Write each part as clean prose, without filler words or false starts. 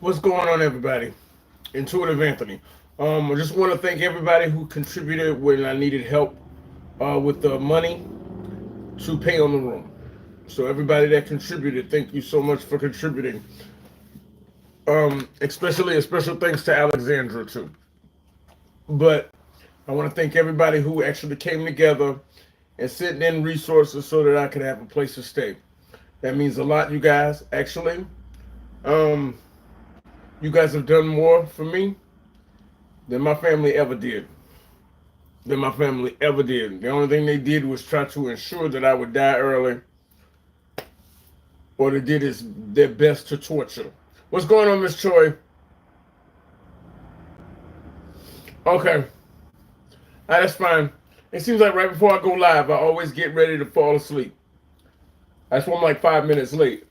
What's going on, everybody? Intuitive Anthony. I just want to thank everybody who contributed when I needed help with the money to pay on the room. So everybody that contributed, thank you so much for contributing. Especially a special thanks to Alexandra too. But I want to thank everybody who actually came together and sent in resources so that I could have a place to stay. That means a lot, you guys. Actually, um, you guys have done more for me than my family ever did. Than my family ever did. The only thing they did was try to ensure that I would die early, or they did their best to torture. What's going on, Miss Choi? Okay, that's fine. It seems like right before I go live, I always get ready to fall asleep. That's why I'm like 5 minutes late.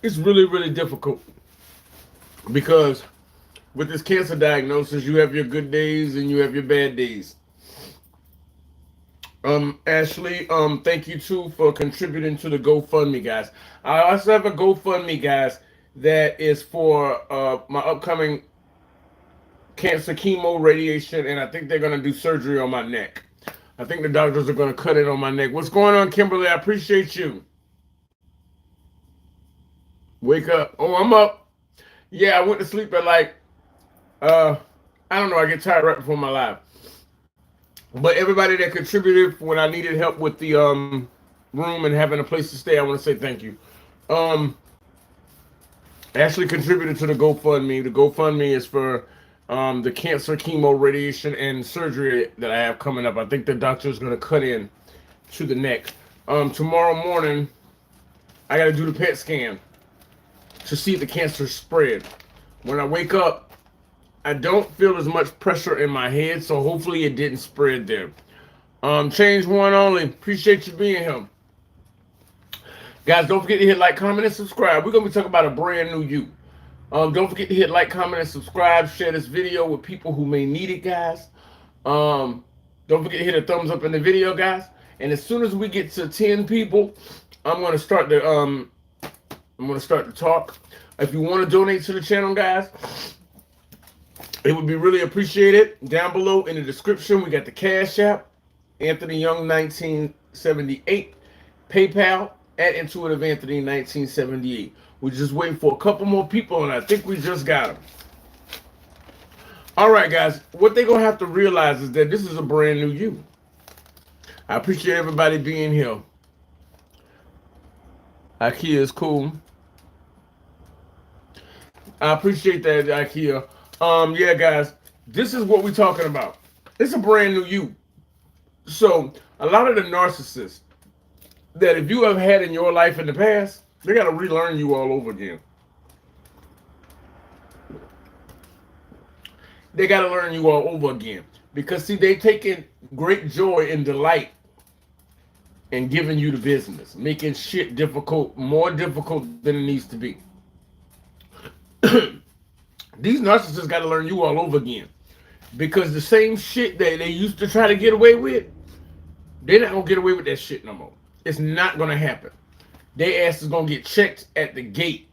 It's really, really difficult because with this cancer diagnosis, you have your good days and you have your bad days. Ashley, thank you too for contributing to the GoFundMe, guys. I also have a GoFundMe, guys, that is for my upcoming cancer chemo radiation, and I think they're gonna do surgery on my neck. I think the doctors are gonna cut it on my neck. What's going on, Kimberly? I appreciate you. Wake up. Oh, I'm up. Yeah, I went to sleep at like I don't know, I get tired right before my live. But everybody that contributed when I needed help with the room and having a place to stay, I want to say thank you. Um, Ashley contributed to the GoFundMe. The GoFundMe is for the cancer, chemo, radiation, and surgery that I have coming up. I think the doctor is going to cut in to the neck. Tomorrow morning, I got to do the PET scan to see if the cancer spread. When I wake up, I don't feel as much pressure in my head, so hopefully it didn't spread there. Change one only. Appreciate you being here. Guys, don't forget to hit like, comment, and subscribe. We're going to be talking about a brand new you. Don't forget to hit like, comment, and subscribe. Share this video with people who may need it, guys. Don't forget to hit a thumbs up in the video, guys. And as soon as we get to 10 people, I'm going to start the talk. If you want to donate to the channel, guys, it would be really appreciated. Down below in the description, we got the Cash App, Anthony Young 1978, PayPal at IntuitiveAnthony 1978. We're just waiting for a couple more people, and I think we just got them. All right, guys. What they're going to have to realize is that this is a brand new you. I appreciate everybody being here. IKEA is cool. I appreciate that, IKEA. Yeah, guys, this is what we're talking about. It's a brand new you. So, a lot of the narcissists that if you have had in your life in the past, they got to relearn you all over again. They got to learn you all over again. Because, see, they taking great joy and delight in giving you the business, making shit difficult, more difficult than it needs to be. These narcissists got to learn you all over again. Because the same shit that they used to try to get away with, they're not going to get away with that shit no more. It's not going to happen. Their ass is going to get checked at the gate.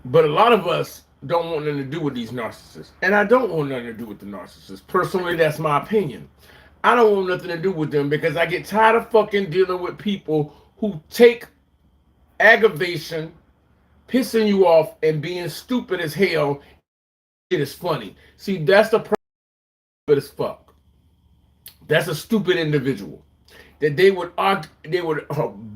But a lot of us don't want nothing to do with these narcissists. And I don't want nothing to do with the narcissists. Personally, that's my opinion. I don't want nothing to do with them because I get tired of fucking dealing with people who take aggravation, pissing you off, and being stupid as hell. It is funny. See, that's the problem. As fuck. That's a stupid individual. That they would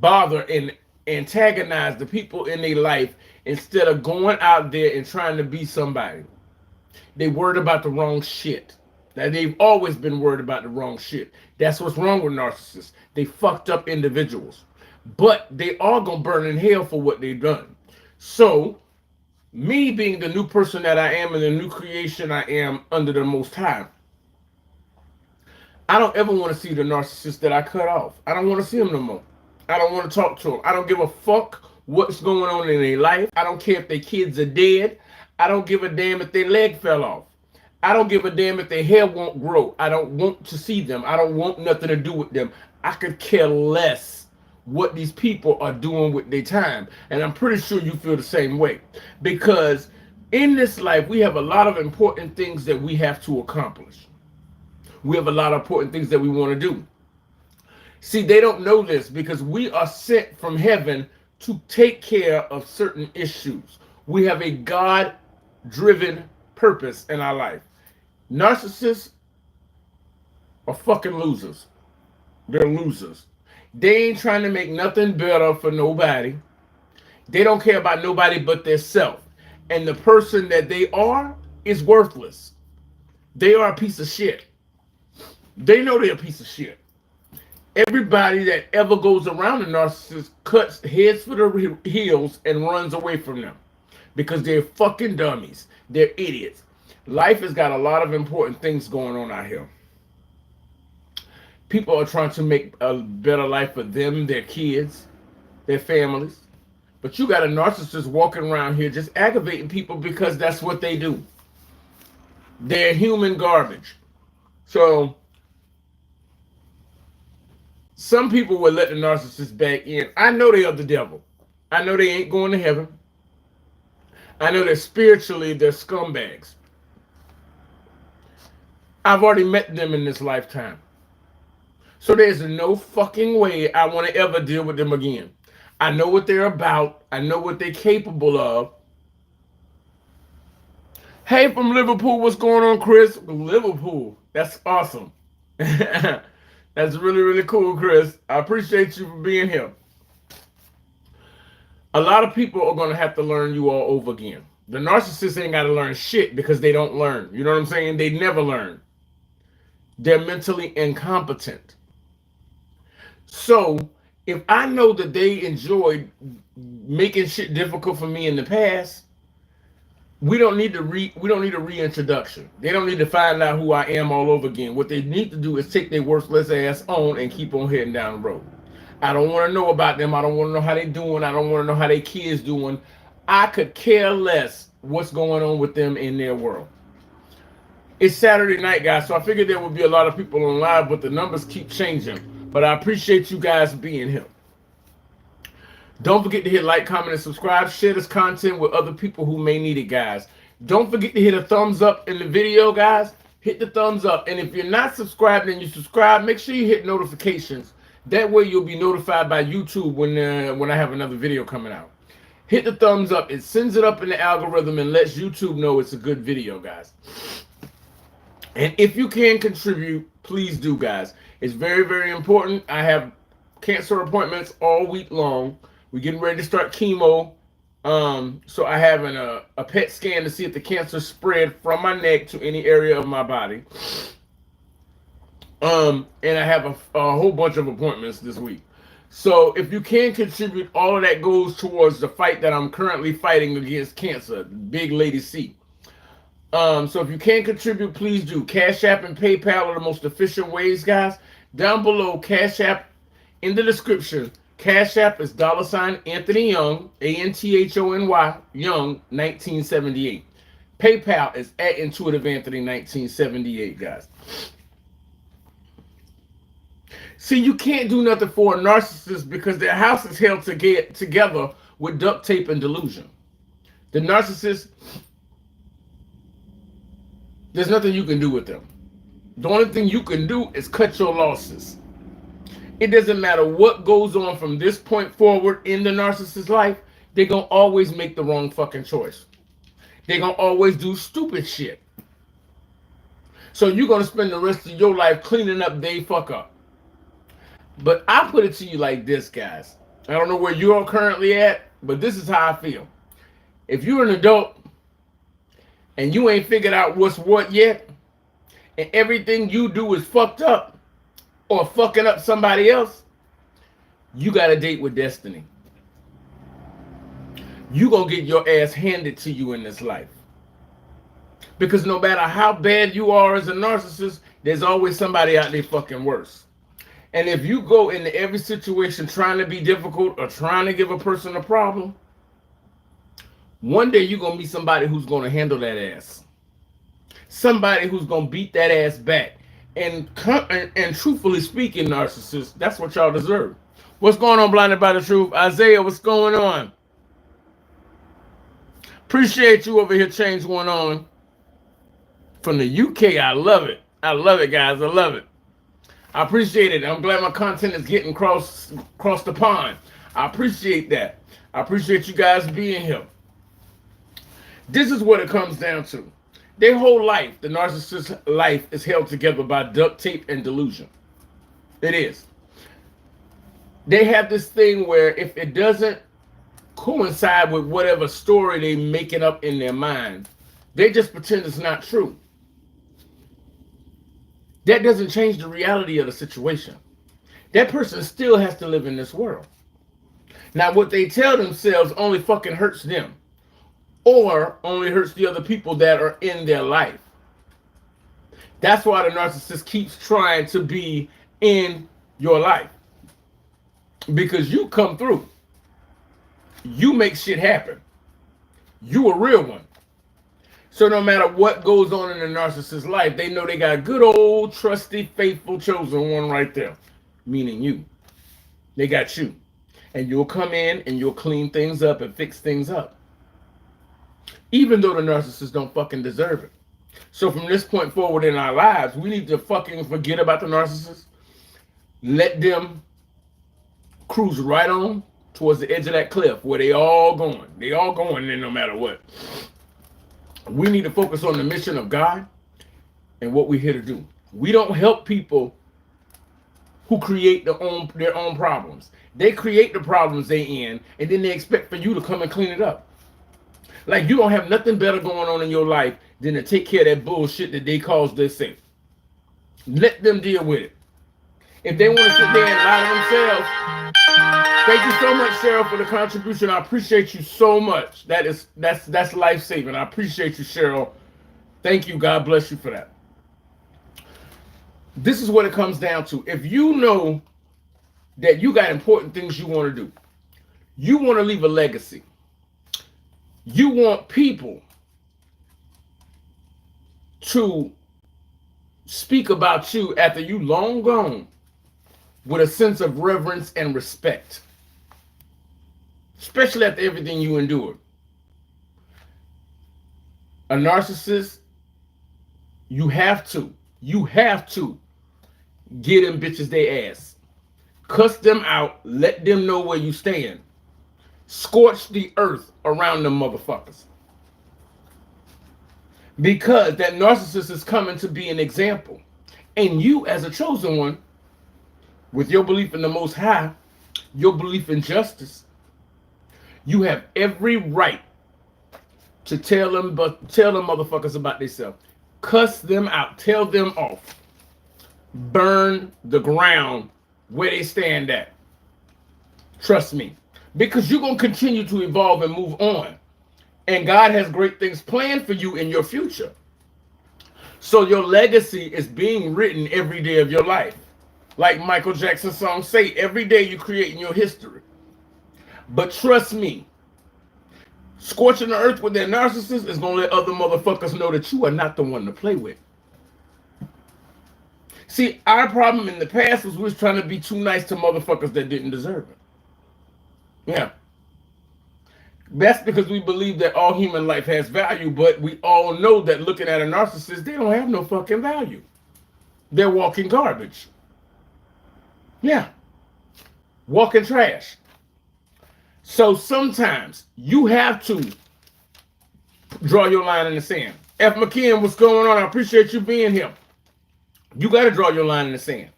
bother and antagonize the people in their life instead of going out there and trying to be somebody. They worried about the wrong shit. Now, they've always been worried about the wrong shit. That's what's wrong with narcissists. They fucked up individuals. But they are going to burn in hell for what they've done. So, me being the new person that I am and the new creation I am under the Most High, I don't ever want to see the narcissist that I cut off. I don't want to see them no more. I don't want to talk to them. I don't give a fuck what's going on in their life. I don't care if their kids are dead. I don't give a damn if their leg fell off. I don't give a damn if their hair won't grow. I don't want to see them. I don't want nothing to do with them. I could care less what these people are doing with their time. And I'm pretty sure you feel the same way. Because in this life, we have a lot of important things that we have to accomplish. We have a lot of important things that we want to do. See, they don't know this because we are sent from heaven to take care of certain issues. We have a God-driven purpose in our life. Narcissists are fucking losers. They're losers. They ain't trying to make nothing better for nobody. They don't care about nobody but themselves. And the person that they are is worthless. They are a piece of shit. They know they're a piece of shit. Everybody that ever goes around a narcissist cuts heads for the heels and runs away from them because they're fucking dummies. They're idiots. Life has got a lot of important things going on out here. People are trying to make a better life for them, their kids, their families. But you got a narcissist walking around here just aggravating people because that's what they do. They're human garbage. So some people will let the narcissist back in. I know they are the devil. I know they ain't going to heaven. I know that spiritually they're scumbags. I've already met them in this lifetime. So there's no fucking way I want to ever deal with them again. I know what they're about. I know what they're capable of. Hey, from Liverpool, what's going on, Chris? Liverpool, that's awesome. That's really, really cool, Chris. I appreciate you for being here. A lot of people are going to have to learn you all over again. The narcissists ain't got to learn shit because they don't learn. You know what I'm saying? They never learn. They're mentally incompetent. So if I know that they enjoyed making shit difficult for me in the past, we don't need a reintroduction. They don't need to find out who I am all over again. What they need to do is take their worthless ass on and keep on heading down the road. I don't want to know about them. I don't want to know how they doing. I don't want to know how their kids doing. I could care less what's going on with them in their world. It's Saturday night, guys, so I figured there would be a lot of people on live, but the numbers keep changing. But I appreciate you guys being here. Don't forget to hit like, comment, and subscribe. Share this content with other people who may need it, guys. Don't forget to hit a thumbs up in the video, guys. Hit the thumbs up. And if you're not subscribed and you subscribe, make sure you hit notifications. That way you'll be notified by YouTube when I have another video coming out. Hit the thumbs up. It sends it up in the algorithm and lets YouTube know it's a good video, guys. And if you can contribute, please do, guys. It's very, very important. I have cancer appointments all week long. We're getting ready to start chemo. So I have a PET scan to see if the cancer spread from my neck to any area of my body. And I have a whole bunch of appointments this week. So if you can contribute, all of that goes towards the fight that I'm currently fighting against cancer, Big Lady C. So if you can contribute, please do. Cash App and PayPal are the most efficient ways, guys. Down below, Cash App in the description. Cash App is $Anthony Young, ANTHONY, Young, 1978. PayPal is at IntuitiveAnthony, 1978, guys. See, you can't do nothing for a narcissist because their house is held together with duct tape and delusion. The narcissist, there's nothing you can do with them. The only thing you can do is cut your losses. It doesn't matter what goes on from this point forward in the narcissist's life, they're going to always make the wrong fucking choice. They're going to always do stupid shit. So you're going to spend the rest of your life cleaning up they fuck up. But I put it to you like this, guys. I don't know where you're currently at, but this is how I feel. If you're an adult and you ain't figured out what's what yet, and everything you do is fucked up or fucking up somebody else, you got a date with destiny. You gonna get your ass handed to you in this life. Because no matter how bad you are as a narcissist, there's always somebody out there fucking worse. And if you go into every situation trying to be difficult or trying to give a person a problem, one day you're going to meet somebody who's going to handle that ass. Somebody who's going to beat that ass back. And truthfully speaking, narcissists, that's what y'all deserve. What's going on, Blinded by the Truth? Isaiah, what's going on? Appreciate you over here, Change Going On. From the UK, I love it. I love it, guys. I love it. I appreciate it. I'm glad my content is getting across the pond. I appreciate that. I appreciate you guys being here. This is what it comes down to. Their whole life, the narcissist's life, is held together by duct tape and delusion. It is. They have this thing where if it doesn't coincide with whatever story they making up in their mind, they just pretend it's not true. That doesn't change the reality of the situation. That person still has to live in this world. Now, what they tell themselves only fucking hurts them, or only hurts the other people that are in their life. That's why the narcissist keeps trying to be in your life. Because you come through. You make shit happen. You a real one. So no matter what goes on in the narcissist's life, they know they got a good old, trusty, faithful, chosen one right there. Meaning you. They got you. And you'll come in and you'll clean things up and fix things up. Even though the narcissists don't fucking deserve it. So from this point forward in our lives, we need to fucking forget about the narcissists. Let them cruise right on towards the edge of that cliff where they all going. They all going there no matter what. We need to focus on the mission of God and what we're here to do. We don't help people who create their own problems. They create the problems they in, and then they expect for you to come and clean it up. Like you don't have nothing better going on in your life than to take care of that bullshit that they cause themselves. Let them deal with it. If they want to sit there and lie to themselves, thank you so much, Cheryl, for the contribution. I appreciate you so much. That's life-saving. I appreciate you, Cheryl. Thank you. God bless you for that. This is what it comes down to. If you know that you got important things you want to do, you want to leave a legacy, you want people to speak about you after you long gone with a sense of reverence and respect, especially after everything you endured. A narcissist, you have to get them bitches their ass. Cuss them out, let them know where you stand. Scorch the earth around them motherfuckers. Because that narcissist is coming to be an example. And you as a chosen one, with your belief in the Most High, your belief in justice, you have every right to tell them motherfuckers about themselves. Cuss them out. Tell them off. Burn the ground where they stand at. Trust me. Because you're going to continue to evolve and move on. And God has great things planned for you in your future. So your legacy is being written every day of your life. Like Michael Jackson's song say, every day you're creating your history. But trust me, scorching the earth with that narcissist is going to let other motherfuckers know that you are not the one to play with. See, our problem in the past was we was trying to be too nice to motherfuckers that didn't deserve it. Yeah. That's because we believe that all human life has value, but we all know that looking at a narcissist, they don't have no fucking value. They're walking garbage. Yeah. Walking trash. So sometimes you have to draw your line in the sand. F. McKeon, what's going on? I appreciate you being here. You got to draw your line in the sand.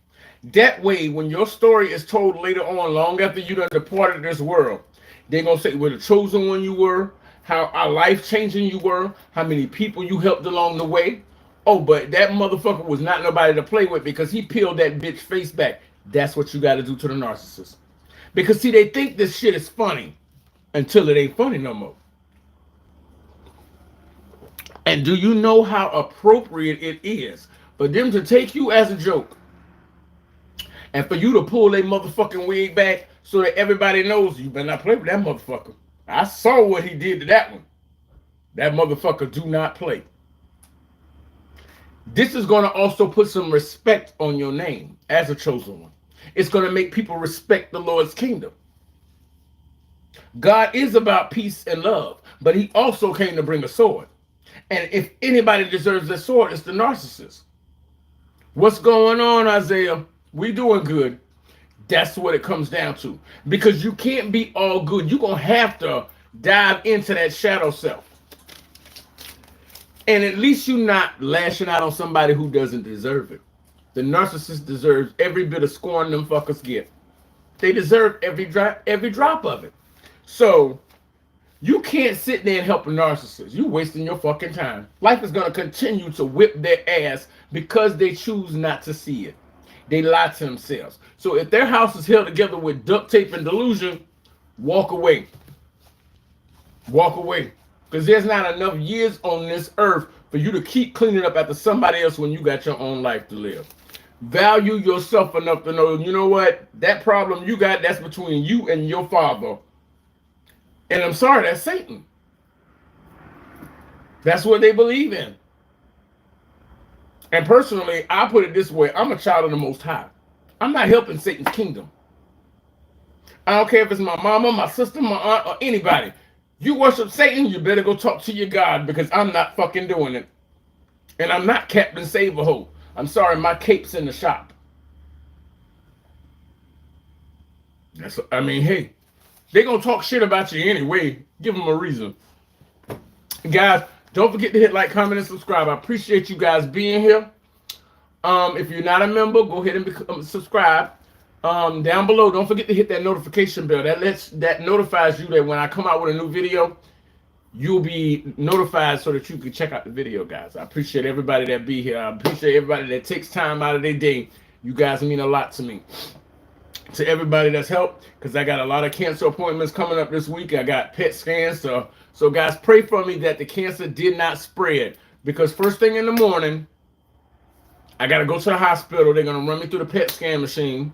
That way, when your story is told later on, long after you done departed this world, they're going to say what a chosen one you were, how life-changing you were, how many people you helped along the way. Oh, but that motherfucker was not nobody to play with because he peeled that bitch face back. That's what you got to do to the narcissist. Because, see, they think this shit is funny until it ain't funny no more. And do you know how appropriate it is for them to take you as a joke and for you to pull their motherfucking wig back so that everybody knows you better not play with that motherfucker? I saw what he did to that one. That motherfucker do not play. This is going to also put some respect on your name as a chosen one. It's going to make people respect the Lord's kingdom. God is about peace and love, but he also came to bring a sword. And if anybody deserves that sword, it's the narcissist. What's going on, Isaiah? We doing good. That's what it comes down to. Because you can't be all good. You're going to have to dive into that shadow self. And at least you're not lashing out on somebody who doesn't deserve it. The narcissist deserves every bit of scorn them fuckers get. They deserve every drop of it. So you can't sit there and help a narcissist. You're wasting your fucking time. Life is going to continue to whip their ass because they choose not to see it. They lie to themselves. So if their house is held together with duct tape and delusion, walk away. Walk away. Because there's not enough years on this earth for you to keep cleaning up after somebody else when you got your own life to live. Value yourself enough to know, you know what? That problem you got, that's between you and your father. And I'm sorry, that's Satan. That's what they believe in. And personally, I put it this way. I'm a child of the Most High. I'm not helping Satan's kingdom. I don't care if it's my mama, my sister, my aunt, or anybody. You worship Satan, you better go talk to your God, because I'm not fucking doing it. And I'm not Captain Save-A-Ho. I'm sorry, my cape's in the shop. Hey, they're going to talk shit about you anyway. Give them a reason. Guys, don't forget to hit like, comment, and subscribe. I appreciate you guys being here. If you're not a member, go ahead and subscribe. Down below, don't forget to hit that notification bell. That notifies you that when I come out with a new video, you'll be notified so that you can check out the video, guys. I appreciate everybody that be here. I appreciate everybody that takes time out of their day. You guys mean a lot to me. To everybody that's helped, because I got a lot of cancer appointments coming up this week. I got PET scans. So guys, pray for me that the cancer did not spread. Because first thing in the morning, I got to go to the hospital. They're going to run me through the PET scan machine.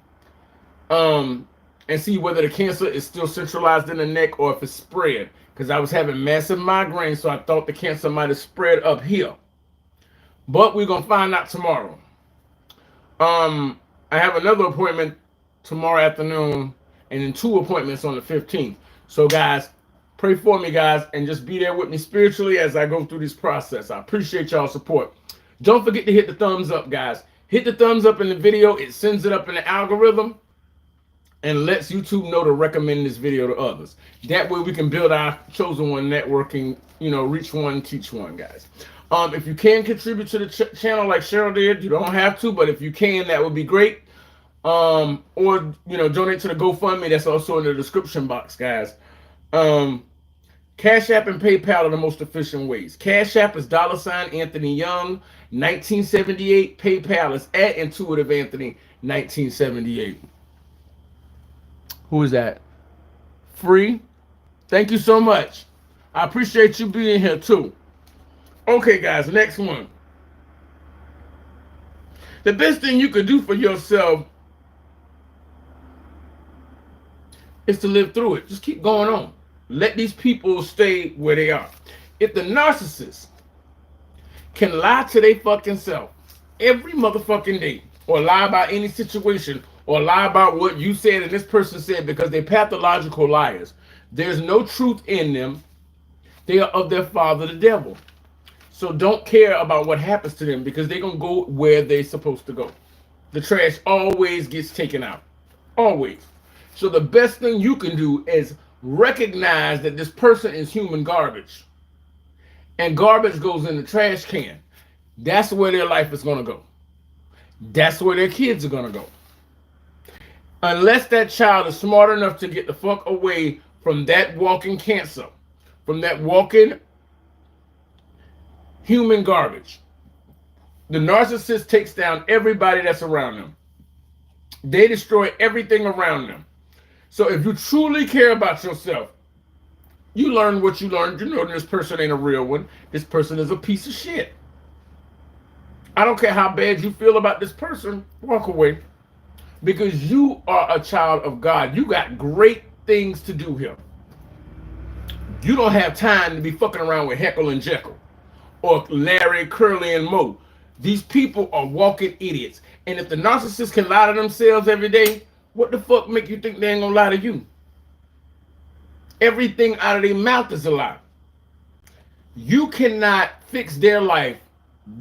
And see whether the cancer is still centralized in the neck or if it's spread. Because I was having massive migraines, so I thought the cancer might have spread up here. But we're going to find out tomorrow. I have another appointment tomorrow afternoon, and then 2 appointments on the 15th. So guys, pray for me, guys, and just be there with me spiritually as I go through this process. I appreciate y'all's support. Don't forget to hit the thumbs up, guys. Hit the thumbs up in the video. It sends it up in the algorithm and lets YouTube know to recommend this video to others. That way we can build our Chosen One networking, reach one, teach one, guys. If you can contribute to the channel like Cheryl did, you don't have to, but if you can, that would be great. Or donate to the GoFundMe. That's also in the description box, guys. Cash App and PayPal are the most efficient ways. Cash App is $Anthony Young 1978. PayPal is at IntuitiveAnthony 1978. Who is that? Free. Thank you so much. I appreciate you being here too. Okay, guys, next one. The best thing you could do for yourself is to live through it. Just keep going on. Let these people stay where they are. If the narcissist can lie to their fucking self every motherfucking day, or lie about any situation, or lie about what you said and this person said, because they're pathological liars, there's no truth in them. They are of their father, the devil. So don't care about what happens to them, because they're going to go where they're supposed to go. The trash always gets taken out. Always. So the best thing you can do is recognize that this person is human garbage. And garbage goes in the trash can. That's where their life is going to go. That's where their kids are going to go. Unless that child is smart enough to get the fuck away from that walking cancer, from that walking human garbage. The narcissist takes down everybody that's around them. They destroy everything around them. So if you truly care about yourself, you learn what you learned. You know this person ain't a real one. This person is a piece of shit. I don't care how bad you feel about this person. Walk away. Because you are a child of God. You got great things to do here. You don't have time to be fucking around with Heckle and Jekyll, or Larry, Curly, and Moe. These people are walking idiots. And if the narcissist can lie to themselves every day, what the fuck make you think they ain't gonna lie to you? Everything out of their mouth is a lie. You cannot fix their life.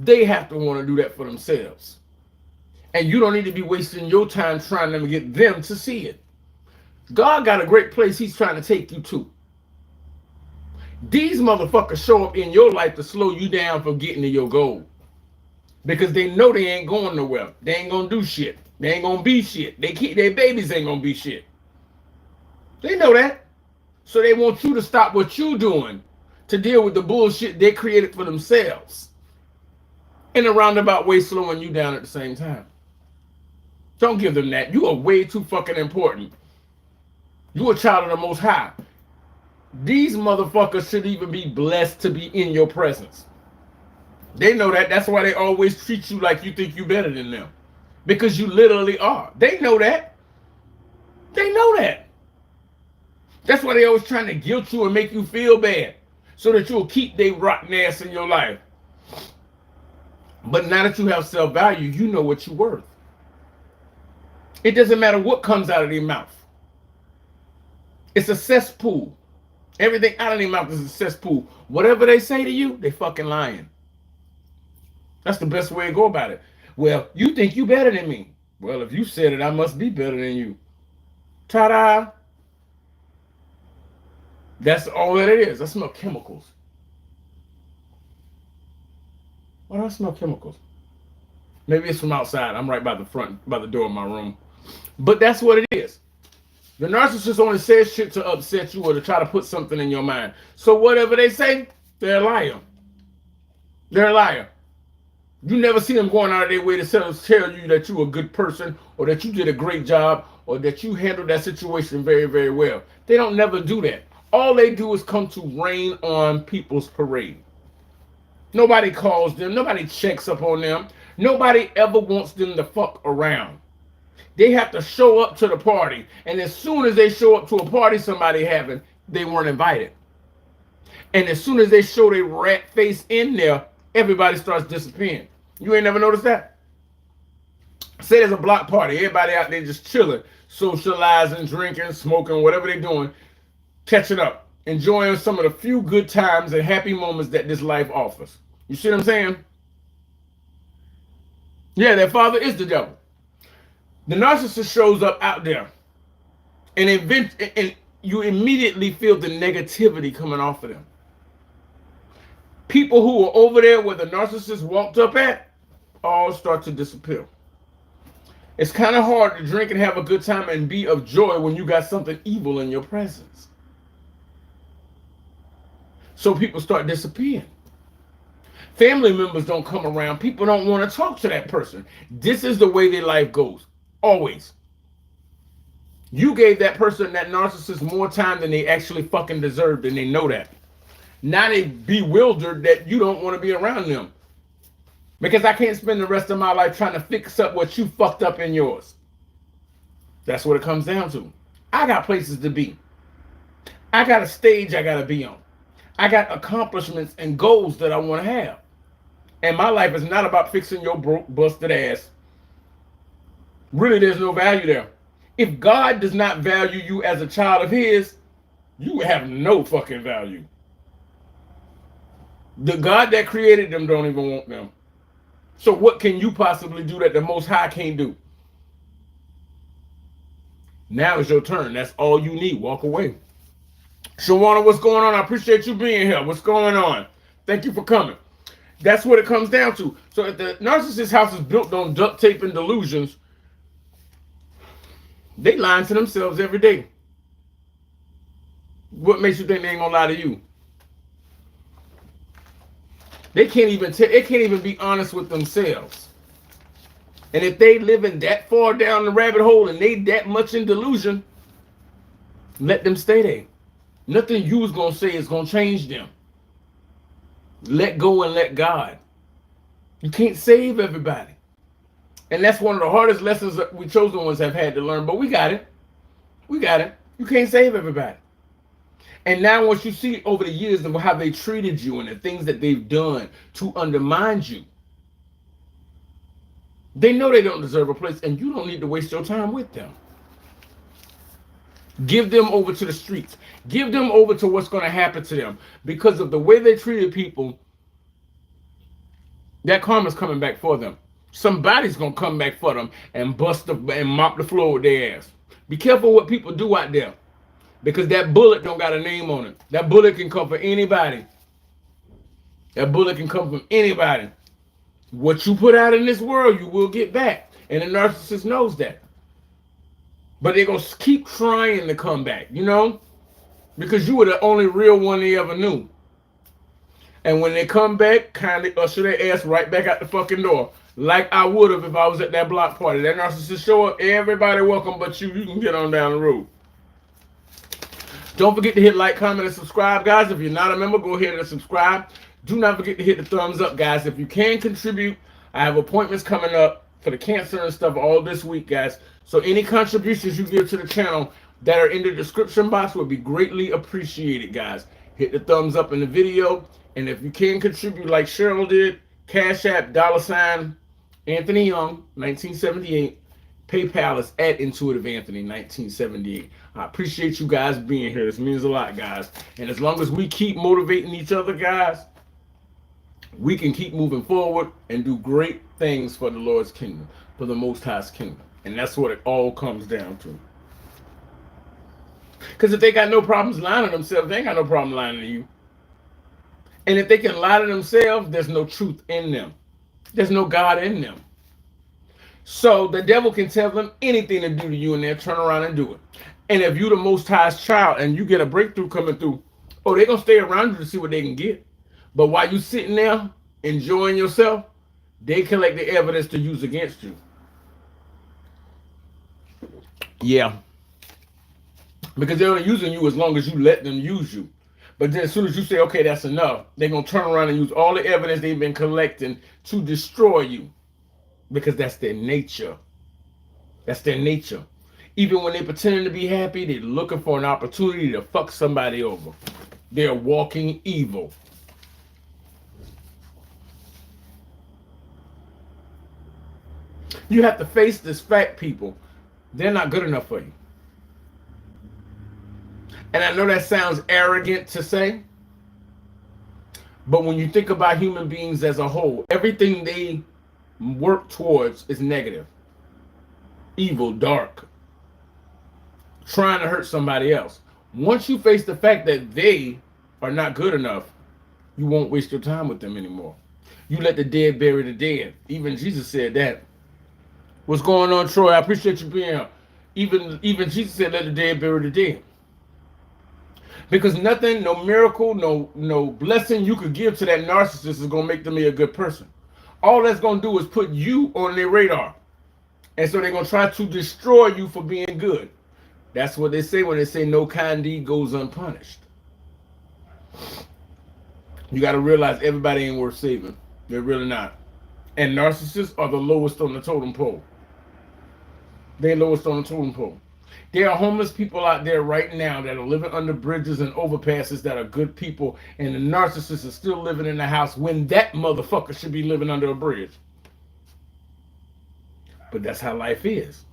They have to want to do that for themselves. And you don't need to be wasting your time trying to get them to see it. God got a great place he's trying to take you to. These motherfuckers show up in your life to slow you down from getting to your goal. Because they know they ain't going nowhere. They ain't gonna do shit. They ain't gonna be shit. Their babies ain't gonna be shit. They know that. So they want you to stop what you're doing to deal with the bullshit they created for themselves. In a roundabout way, slowing you down at the same time. Don't give them that. You are way too fucking important. You a child of the Most High. These motherfuckers should even be blessed to be in your presence. They know that. That's why they always treat you like you think you better than them. Because you literally are. They know that. They know that. That's why they always trying to guilt you and make you feel bad. So that you'll keep their rotten ass in your life. But now that you have self-value, you know what you're worth. It doesn't matter what comes out of their mouth. It's a cesspool. Everything out of their mouth is a cesspool. Whatever they say to you, they fucking lying. That's the best way to go about it. Well, you think you better than me. Well, if you said it, I must be better than you. Ta-da. That's all that it is. I smell chemicals. Why do I smell chemicals? Maybe it's from outside. I'm right by the door of my room. But that's what it is. The narcissist only says shit to upset you or to try to put something in your mind. So whatever they say, they're a liar. They're a liar. You never see them going out of their way to tell you that you're a good person or that you did a great job or that you handled that situation very, very well. They don't never do that. All they do is come to rain on people's parade. Nobody calls them. Nobody checks up on them. Nobody ever wants them to fuck around. They have to show up to the party. And as soon as they show up to a party somebody having, they weren't invited. And as soon as they show their rat face in there, everybody starts disappearing. You ain't never noticed that? Say there's a block party. Everybody out there just chilling, socializing, drinking, smoking, whatever they're doing, catching up, enjoying some of the few good times and happy moments that this life offers. You see what I'm saying? Yeah, their father is the devil. The narcissist shows up out there, and you immediately feel the negativity coming off of them. People who are over there where the narcissist walked up at all start to disappear. It's kind of hard to drink and have a good time and be of joy when you got something evil in your presence. So people start disappearing. Family members don't come around. People don't want to talk to that person. This is the way their life goes. Always. You gave that person, that narcissist, more time than they actually fucking deserved, and they know that. Now they bewildered that you don't want to be around them. Because I can't spend the rest of my life trying to fix up what you fucked up in yours. That's what it comes down to. I got places to be. I got a stage I got to be on. I got accomplishments and goals that I want to have. And my life is not about fixing your broke, busted ass. Really, there's no value there. If God does not value you as a child of his, you have no fucking value. The God that created them don't even want them. So what can you possibly do that the Most High can't do? Now is your turn. That's all you need. Walk away. Shawana, what's going on? I appreciate you being here. What's going on? Thank you for coming. That's what it comes down to. So if the narcissist house is built on duct tape and delusions, they lying to themselves every day. What makes you think they ain't gonna lie to you? They can't even be honest with themselves. And if they living that far down the rabbit hole and they that much in delusion, let them stay there. Nothing you was gonna say is gonna change them. Let go and let God. You can't save everybody. And that's one of the hardest lessons that we chosen ones have had to learn, but we got it. We got it. You can't save everybody. And now once you see over the years of how they treated you and the things that they've done to undermine you, They know they don't deserve a place, and you don't need to waste your time with them. Give them over to the streets. Give them over to what's going to happen to them. Because of the way they treated people, that karma's coming back for them. Somebody's going to come back for them and and mop the floor with their ass. Be careful what people do out there. Because that bullet don't got a name on it. That bullet can come from anybody. That bullet can come from anybody. What you put out in this world, you will get back. And the narcissist knows that. But they're going to keep trying to come back, you know? Because you were the only real one they ever knew. And when they come back, kindly usher their ass right back out the fucking door. Like I would have if I was at that block party. That narcissist show up, everybody welcome but you. You can get on down the road. Don't forget to hit like, comment, and subscribe, guys. If you're not a member, go ahead and subscribe. Do not forget to hit the thumbs up, guys. If you can contribute, I have appointments coming up for the cancer and stuff all this week, guys. So any contributions you give to the channel that are in the description box would be greatly appreciated, guys. Hit the thumbs up in the video. And if you can contribute like Cheryl did, Cash App, $ Anthony Young, 1978. PayPal is at IntuitiveAnthony, 1978. I appreciate you guys being here. This means a lot, guys. And as long as we keep motivating each other, guys, we can keep moving forward and do great things for the Lord's kingdom, for the Most High's kingdom. And that's what it all comes down to. Because if they got no problems lying to themselves, they ain't got no problem lying to you. And if they can lie to themselves, there's no truth in them. There's no God in them. So the devil can tell them anything to do to you and they'll turn around and do it. And if you're the Most High's child and you get a breakthrough coming through, oh, they're going to stay around you to see what they can get. But while you sitting there enjoying yourself, they collect the evidence to use against you. Yeah. Because they're only using you as long as you let them use you. But then as soon as you say, okay, that's enough, they're going to turn around and use all the evidence they've been collecting to destroy you. Because that's their nature. That's their nature. Even when they're pretending to be happy, they're looking for an opportunity to fuck somebody over. They're walking evil. You have to face this fact, people. They're not good enough for you. And I know that sounds arrogant to say, but when you think about human beings as a whole, everything they work towards is negative, evil, dark, trying to hurt somebody else. Once you face the fact that they are not good enough, you won't waste your time with them anymore. You let the dead bury the dead. Even Jesus said that. What's going on, Troy? I appreciate you being here. Even Jesus said, let the dead bury the dead. Because nothing, no miracle, no blessing you could give to that narcissist is going to make them be a good person. All that's going to do is put you on their radar. And so they're going to try to destroy you for being good. That's what they say when they say no kind deed goes unpunished. You got to realize everybody ain't worth saving. They're really not. And narcissists are the lowest on the totem pole. They're lowest on the totem pole. There are homeless people out there right now that are living under bridges and overpasses that are good people, and the narcissist is still living in the house when that motherfucker should be living under a bridge. But that's how life is.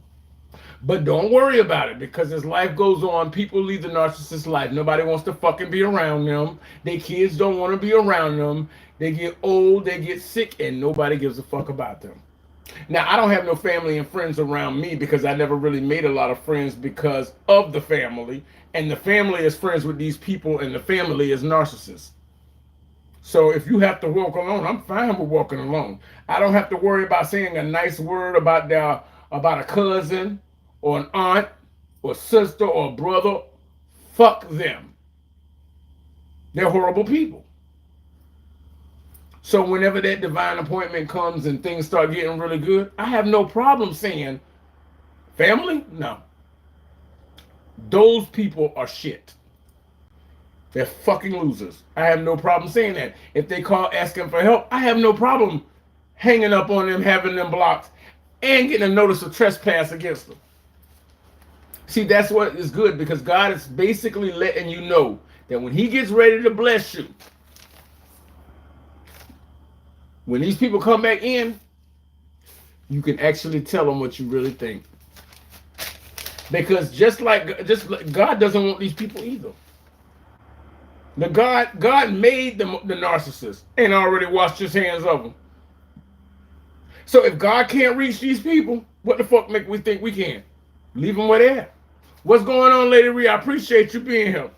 But don't worry about it, because as life goes on, people leave the narcissist life. Nobody wants to fucking be around them. Their kids don't want to be around them. They get old, they get sick, and nobody gives a fuck about them. Now, I don't have no family and friends around me because I never really made a lot of friends because of the family. And the family is friends with these people, and the family is narcissists. So if you have to walk alone, I'm fine with walking alone. I don't have to worry about saying a nice word about a cousin or an aunt or sister or brother. Fuck them. They're horrible people. So whenever that divine appointment comes and things start getting really good, I have no problem saying, family? No. Those people are shit. They're fucking losers. I have no problem saying that. If they call asking for help, I have no problem hanging up on them, having them blocked, and getting a notice of trespass against them. See, that's what is good, because God is basically letting you know that when he gets ready to bless you, when these people come back in, you can actually tell them what you really think. Because just like God doesn't want these people either. God made the narcissist and already washed his hands of them. So if God can't reach these people, what the fuck make we think we can? Leave them where they're at. What's going on, Lady Rhea? I appreciate you being here.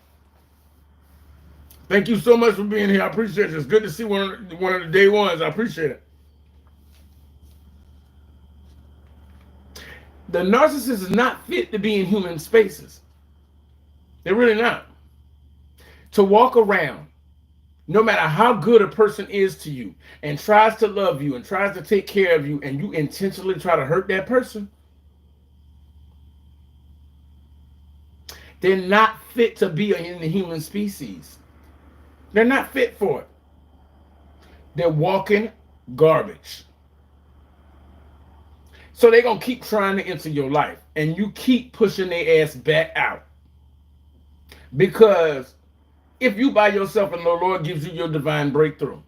Thank you so much for being here. I appreciate it. It's good to see one of the day ones. I appreciate it. The narcissist is not fit to be in human spaces. They're really not. To walk around, no matter how good a person is to you and tries to love you and tries to take care of you, and you intentionally try to hurt that person, they're not fit to be in the human species. They're not fit for it. They're walking garbage. So they're going to keep trying to enter your life, and you keep pushing their ass back out. Because if you by yourself and the Lord gives you your divine breakthrough,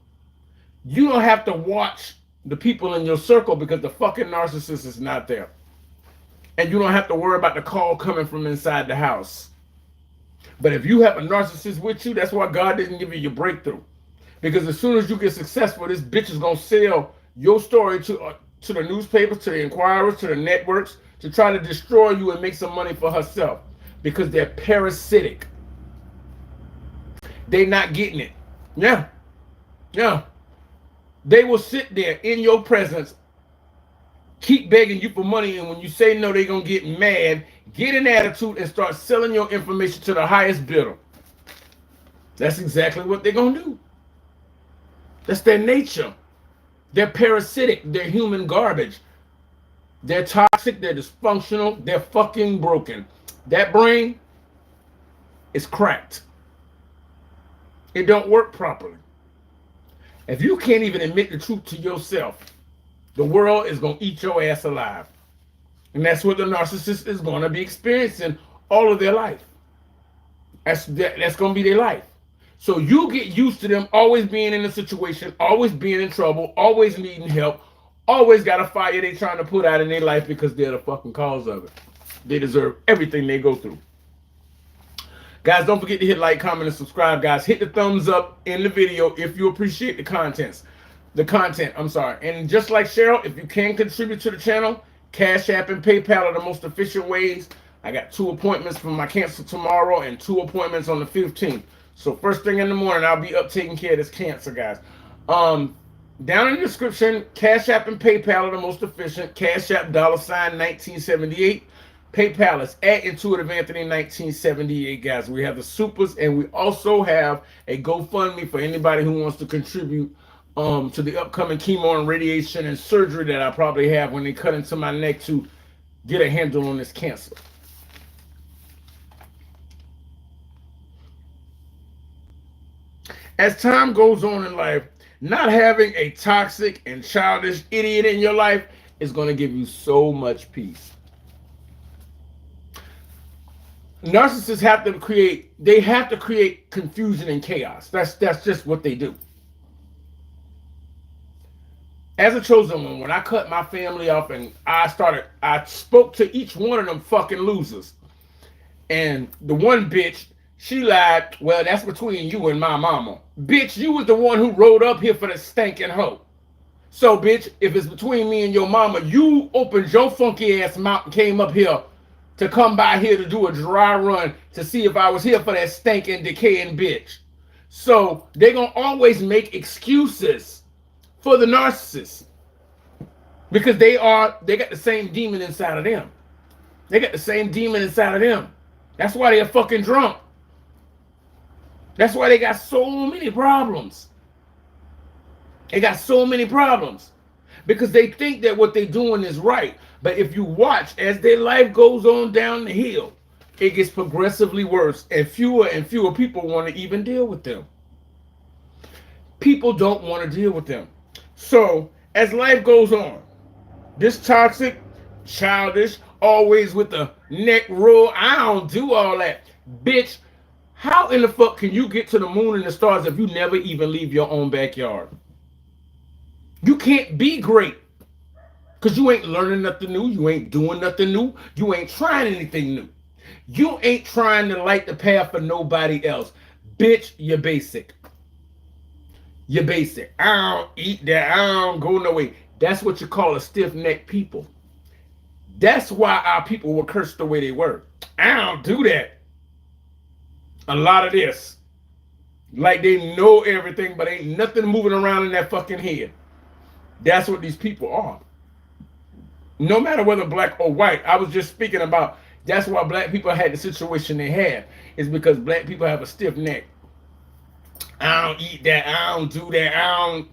you don't have to watch the people in your circle because the fucking narcissist is not there. And you don't have to worry about the call coming from inside the house. But if you have a narcissist with you, that's why God didn't give you your breakthrough. Because as soon as you get successful, this bitch is going to sell your story to the newspapers, to the inquirers, to the networks, to try to destroy you and make some money for herself. Because they're parasitic. They're not getting it. Yeah. They will sit there in your presence, keep begging you for money, and when you say no, they're going to get mad, get an attitude, and start selling your information to the highest bidder. That's exactly what they're going to do. That's their nature. They're parasitic. They're human garbage. They're toxic. They're dysfunctional. They're fucking broken. That brain is cracked. It don't work properly. If you can't even admit the truth to yourself, the world is going to eat your ass alive. And that's what the narcissist is going to be experiencing all of their life. That's going to be their life. So you get used to them always being in a situation, always being in trouble, always needing help, always got a fire they trying to put out in their life because they're the fucking cause of it. They deserve everything they go through. Guys, don't forget to hit like, comment, and subscribe, guys. Hit the thumbs up in the video if you appreciate the content. And just like Cheryl, if you can contribute to the channel, Cash App and PayPal are the most efficient ways. I got 2 appointments for my cancer tomorrow and 2 appointments on the 15th. So first thing in the morning, I'll be up taking care of this cancer, guys. Down in the description, Cash App and PayPal are the most efficient. Cash App, $1978. PayPal is at IntuitiveAnthony 1978, guys. We have the supers, and we also have a GoFundMe for anybody who wants to contribute to the upcoming chemo and radiation and surgery that I probably have when they cut into my neck to get a handle on this cancer. As time goes on in life, not having a toxic and childish idiot in your life is going to give you so much peace. Narcissists have to create confusion and chaos. That's just what they do. As a chosen one, when I cut my family off and I spoke to each one of them fucking losers. And the one bitch, she lied, well, that's between you and my mama. Bitch, you was the one who rode up here for the stinking hoe. So, bitch, if it's between me and your mama, you opened your funky ass mouth and came up here to come by here to do a dry run to see if I was here for that stinking, decaying bitch. So they're going to always make excuses for the narcissist because they got the same demon inside of them. They got the same demon inside of them. That's why they're fucking drunk. That's why they got so many problems. They got so many problems because they think that what they're doing is right. But if you watch, as their life goes on down the hill, it gets progressively worse, and fewer people want to even deal with them. People don't want to deal with them. So, as life goes on, this toxic, childish, always with the neck roll, I don't do all that. Bitch, how in the fuck can you get to the moon and the stars if you never even leave your own backyard? You can't be great Because you ain't learning nothing new. You ain't doing nothing new. You ain't trying anything new. You ain't trying to light the path for nobody else. Bitch, you're basic. You're basic. I don't eat that. I don't go no way. That's what you call a stiff-necked people. That's why our people were cursed the way they were. I don't do that. A lot of this. Like they know everything, but ain't nothing moving around in that fucking head. That's what these people are. No matter whether black or white. I was just speaking about that's why black people had the situation they had. Is because black people have a stiff neck. I don't eat that. I don't do that. I don't.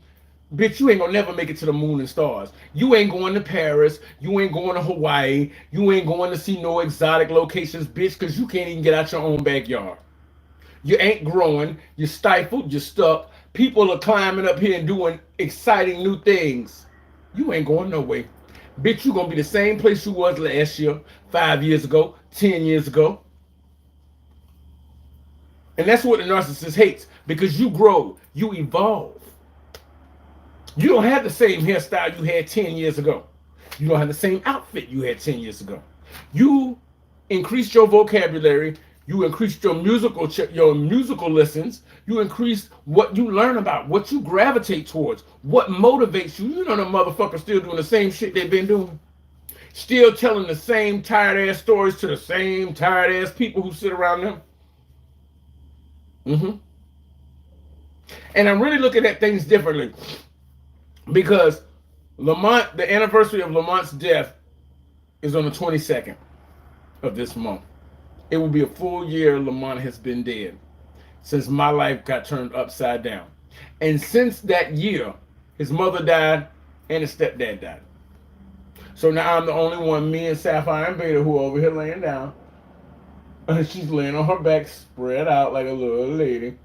Bitch, you ain't gonna never make it to the moon and stars. You ain't going to Paris. You ain't going to Hawaii. You ain't going to see no exotic locations, bitch, because you can't even get out your own backyard. You ain't growing. You're stifled. You're stuck. People are climbing up here and doing exciting new things. You ain't going no way. Bitch, you gonna be the same place you was last year, 5 years ago, 10 years ago. And that's what the narcissist hates, because you grow, you evolve. You don't have the same hairstyle you had 10 years ago. You don't have the same outfit you had 10 years ago. You increased your vocabulary. You increased your musical listens. You increased what you learn about, what you gravitate towards, what motivates you. You know the motherfuckers still doing the same shit they've been doing. Still telling the same tired-ass stories to the same tired-ass people who sit around them. And I'm really looking at things differently. Because Lamont, the anniversary of Lamont's death is on the 22nd of this month. It will be a full year Lamont has been dead since my life got turned upside down. And since that year, his mother died and his stepdad died. So now I'm the only one, me and Sapphire and Beta, who are over here laying down. She's laying on her back, spread out like a little lady.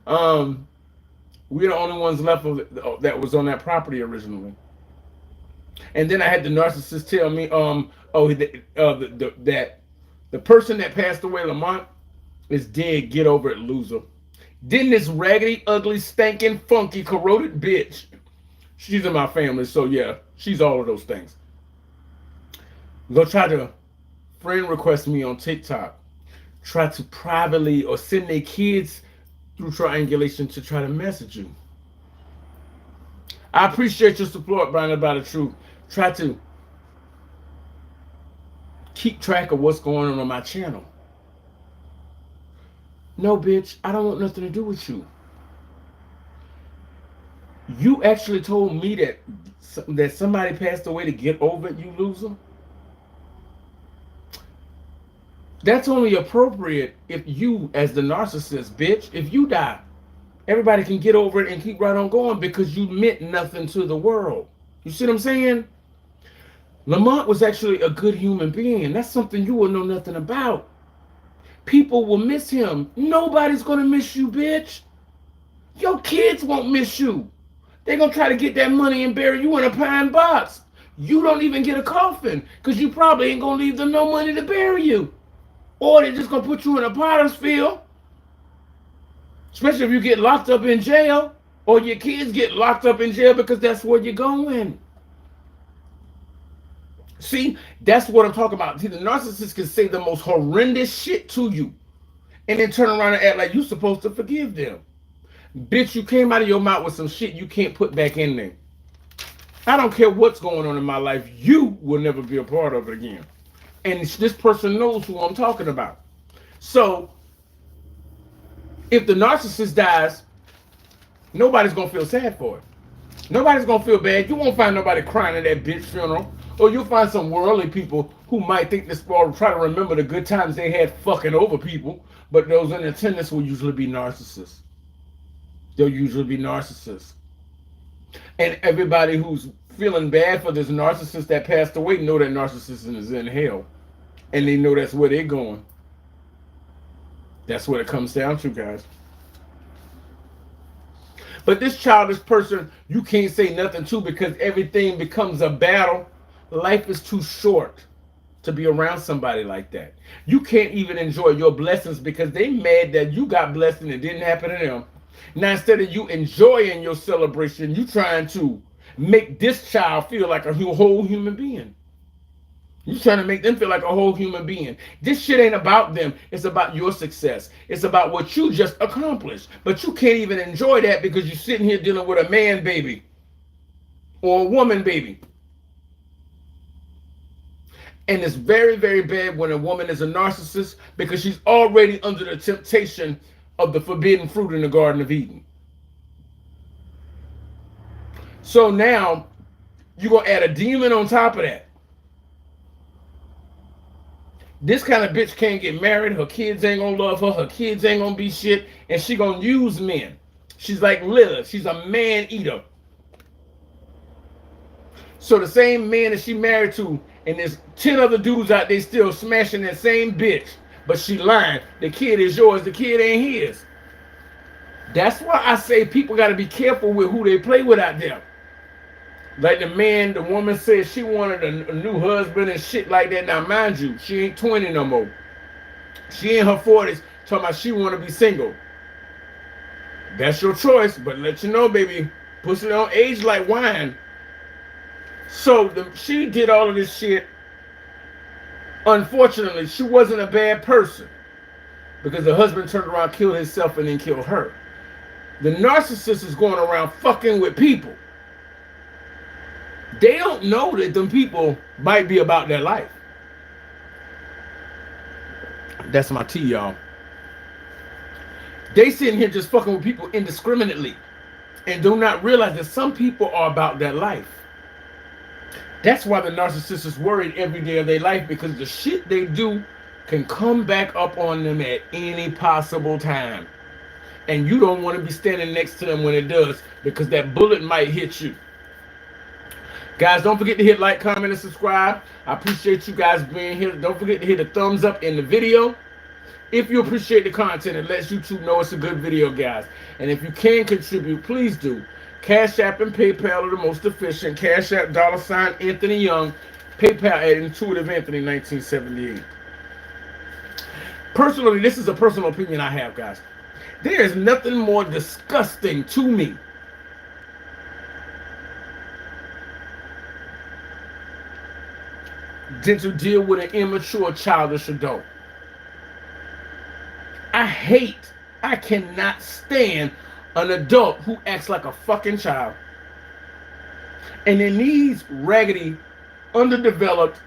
We're the only ones left that was on that property originally. And then I had the narcissist tell me, that the person that passed away, Lamont, is dead. Get over it, loser. Then this raggedy, ugly, stinking, funky, corroded bitch. She's in my family, so yeah, she's all of those things. They'll try to friend request me on TikTok. Try to privately or send their kids through triangulation to try to message you. I appreciate your support, Brian, about the truth. Try to keep track of what's going on my channel. No, bitch, I don't want nothing to do with you. You actually told me that somebody passed away to get over it, you loser. That's only appropriate if you, as the narcissist, bitch, if you die, everybody can get over it and keep right on going because you meant nothing to the world. You see what I'm saying? Lamont was actually a good human being. That's something you will know nothing about. People will miss him. Nobody's going to miss you, bitch. Your kids won't miss you. They're going to try to get that money and bury you in a pine box. You don't even get a coffin because you probably ain't going to leave them no money to bury you. Or they're just going to put you in a potter's field. Especially if you get locked up in jail. Or your kids get locked up in jail because that's where you're going. See, that's what I'm talking about. See, the narcissist can say the most horrendous shit to you. And then turn around and act like you're supposed to forgive them. Bitch, you came out of your mouth with some shit you can't put back in there. I don't care what's going on in my life. You will never be a part of it again. And this person knows who I'm talking about. So, if the narcissist dies, nobody's going to feel sad for it. Nobody's going to feel bad. You won't find nobody crying at that bitch funeral. Or you'll find some worldly people who might think this or try to remember the good times they had fucking over people. But those in attendance will usually be narcissists. They'll usually be narcissists. And everybody who's feeling bad for this narcissist that passed away know that narcissism is in hell. And they know that's where they're going. That's what it comes down to, guys. But this childish person, you can't say nothing to because everything becomes a battle. Life is too short to be around somebody like that. You can't even enjoy your blessings because they mad that you got blessed and it didn't happen to them. Now, instead of you enjoying your celebration, you trying to make this child feel like a whole human being. You're trying to make them feel like a whole human being. This shit ain't about them. It's about your success. It's about what you just accomplished. But you can't even enjoy that because you're sitting here dealing with a man baby or a woman baby. And it's very, very bad when a woman is a narcissist because she's already under the temptation of the forbidden fruit in the Garden of Eden. So now you're going to add a demon on top of that. This kind of bitch can't get married. Her kids ain't going to love her. Her kids ain't going to be shit. And she going to use men. She's like Lilith. She's a man eater. So the same man that she married to, and there's 10 other dudes out there still smashing that same bitch. But she lying. The kid is yours. The kid ain't his. That's why I say people got to be careful with who they play with out there. Like the woman said she wanted a new husband and shit like that. Now, mind you, she ain't 20 no more. She in her 40s talking about she want to be single. That's your choice, but let you know, baby, pussy don't age like wine. So she did all of this shit. Unfortunately, she wasn't a bad person because the husband turned around, killed himself, and then killed her. The narcissist is going around fucking with people. They don't know that them people might be about their life. That's my tea, y'all. They sitting here just fucking with people indiscriminately and do not realize that some people are about their life. That's why the narcissist is worried every day of their life, because the shit they do can come back up on them at any possible time. And you don't want to be standing next to them when it does, because that bullet might hit you. Guys, don't forget to hit like, comment, and subscribe. I appreciate you guys being here. Don't forget to hit the thumbs up in the video. If you appreciate the content, it lets YouTube know it's a good video, guys. And if you can contribute, please do. Cash App and PayPal are the most efficient. Cash App, $ Anthony Young. PayPal at IntuitiveAnthony 1978. Personally, this is a personal opinion I have, guys. There is nothing more disgusting to me than to deal with an immature, childish adult. I cannot stand an adult who acts like a fucking child. And then these raggedy, underdeveloped,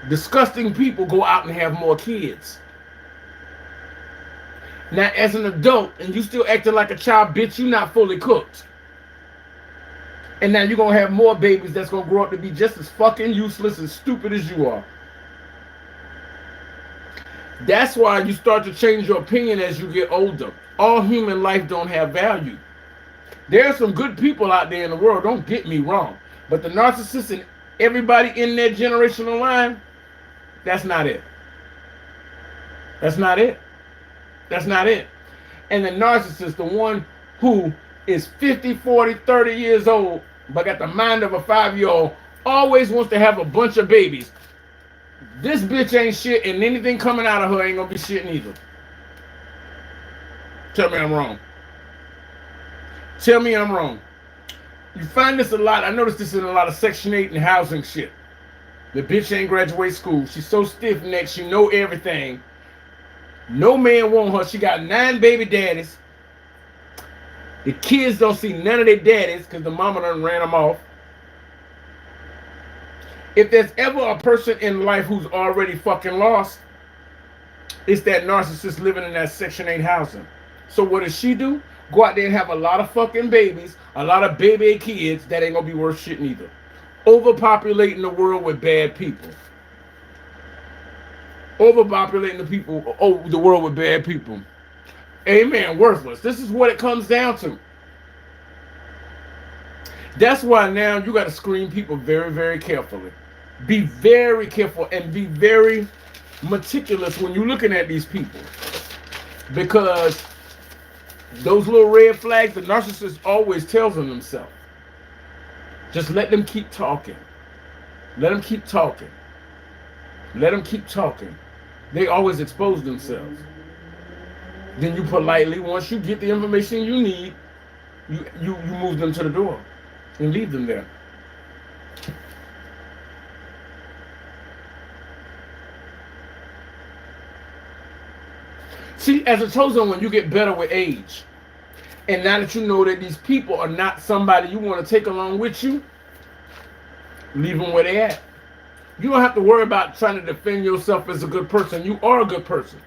disgusting people go out and have more kids. Now, as an adult, and you still acting like a child, bitch, you not fully cooked. And now you're going to have more babies that's going to grow up to be just as fucking useless and stupid as you are. That's why you start to change your opinion as you get older. All human life don't have value. There are some good people out there in the world, don't get me wrong. But the narcissists and everybody in their generational line, that's not it. That's not it. That's not it. And the narcissist, the one who is 50, 40, 30 years old, but got the mind of a 5-year-old, always wants to have a bunch of babies. This bitch ain't shit, and anything coming out of her ain't gonna be shit neither. Tell me I'm wrong. Tell me I'm wrong. You find this a lot. I noticed this in a lot of Section 8 and housing shit. The bitch ain't graduate school. She's so stiff-necked, she know everything. No man want her. She got 9 baby daddies. The kids don't see none of their daddies because the mama done ran them off. If there's ever a person in life who's already fucking lost, it's that narcissist living in that Section 8 housing. So what does she do? Go out there and have a lot of fucking babies, a lot of baby kids that ain't gonna be worth shit neither. Overpopulating the world with bad people. Overpopulating the world with bad people. Amen. Worthless. This is what it comes down to. That's why now you got to screen people very, very carefully. Be very careful and be very meticulous when you're looking at these people. Because those little red flags, the narcissist always tells them themselves. Just let them keep talking. Let them keep talking. Let them keep talking. They always expose themselves. Then you politely, once you get the information you need, you move them to the door and leave them there. See, as a chosen one, you get better with age. And now that you know that these people are not somebody you want to take along with you, leave them where they at. You don't have to worry about trying to defend yourself as a good person. You are a good person.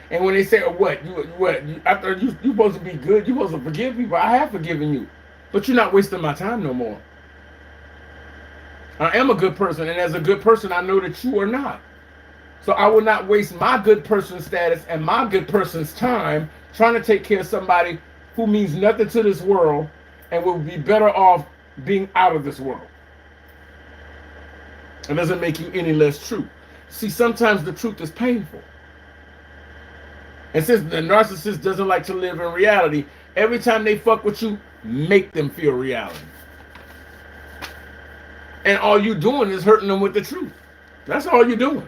And when they say, oh, what? After you supposed to be good, you supposed to forgive people. I have forgiven you. But you're not wasting my time no more. I am a good person. And as a good person, I know that you are not. So I will not waste my good person status and my good person's time trying to take care of somebody who means nothing to this world and will be better off being out of this world. It doesn't make you any less true. See, sometimes the truth is painful. And since the narcissist doesn't like to live in reality, every time they fuck with you, make them feel reality. And all you're doing is hurting them with the truth. That's all you're doing.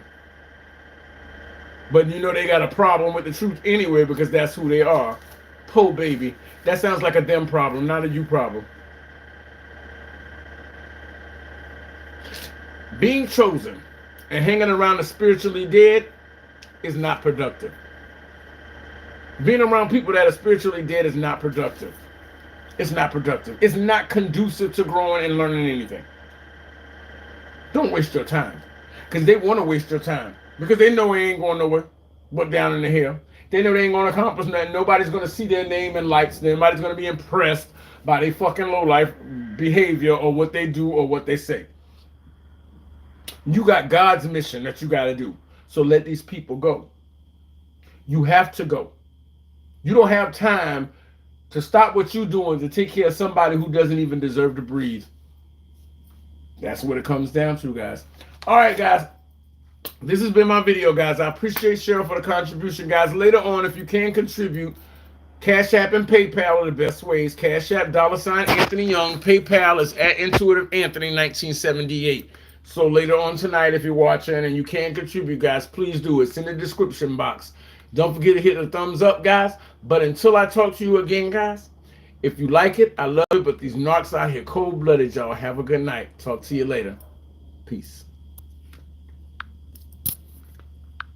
But you know they got a problem with the truth anyway because that's who they are. Po baby. That sounds like a them problem, not a you problem. Being chosen and hanging around the spiritually dead is not productive. Being around people that are spiritually dead is not productive. It's not productive. It's not conducive to growing and learning anything. Don't waste your time. Because they want to waste your time. Because they know they ain't going nowhere but down in the hill. They know they ain't going to accomplish nothing. Nobody's going to see their name and likes. Nobody's going to be impressed by their fucking low-life behavior or what they do or what they say. You got God's mission that you got to do. So let these people go. You have to go. You don't have time to stop what you're doing to take care of somebody who doesn't even deserve to breathe. That's what it comes down to, guys. All right, guys. This has been my video, guys. I appreciate Cheryl for the contribution, guys. Later on, if you can contribute, Cash App and PayPal are the best ways. Cash App, $ Anthony Young. PayPal is at IntuitiveAnthony 1978. So later on tonight, if you're watching and you can contribute, guys, please do. It's in the description box. Don't forget to hit the thumbs up, guys. But until I talk to you again, guys, if you like it, I love it. But these narcs out here cold-blooded, y'all. Have a good night. Talk to you later. Peace.